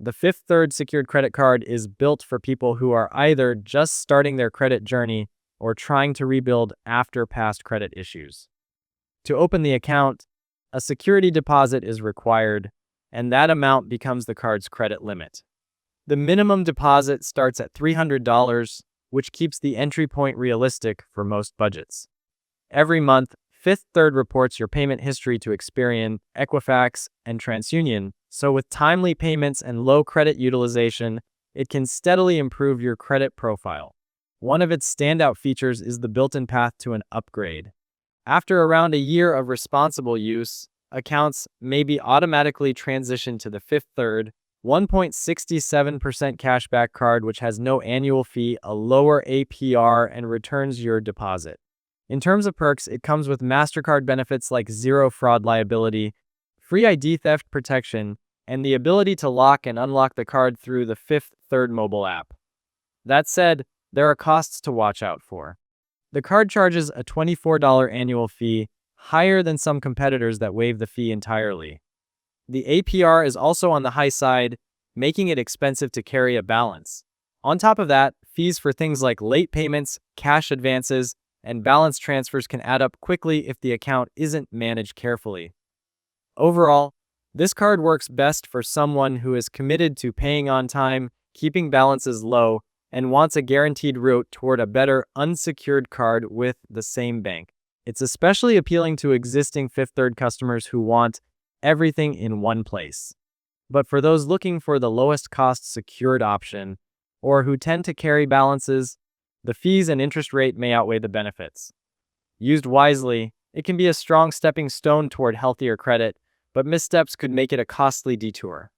The Fifth Third secured credit card is built for people who are either just starting their credit journey or trying to rebuild after past credit issues. To open the account, a security deposit is required, and that amount becomes the card's credit limit. The minimum deposit starts at $300, which keeps the entry point realistic for most budgets. Every month, Fifth Third reports your payment history to Experian, Equifax, and TransUnion, so with timely payments and low credit utilization, it can steadily improve your credit profile. One of its standout features is the built-in path to an upgrade. After around a year of responsible use, accounts may be automatically transitioned to the Fifth Third 1.67% cashback card, which has no annual fee, a lower APR, and returns your deposit. In terms of perks, it comes with Mastercard benefits like Zero Fraud Liability, free ID theft protection, and the ability to lock and unlock the card through the Fifth Third mobile app. That said, there are costs to watch out for. The card charges a $24 annual fee, higher than some competitors that waive the fee entirely. The APR is also on the high side, making it expensive to carry a balance. On top of that, fees for things like late payments, cash advances, and balance transfers can add up quickly if the account isn't managed carefully. Overall, this card works best for someone who is committed to paying on time, keeping balances low, and wants a guaranteed route toward a better unsecured card with the same bank. It's especially appealing to existing Fifth Third customers who want everything in one place. But for those looking for the lowest cost secured option, or who tend to carry balances, the fees and interest rate may outweigh the benefits. Used wisely, it can be a strong stepping stone toward healthier credit, but missteps could make it a costly detour.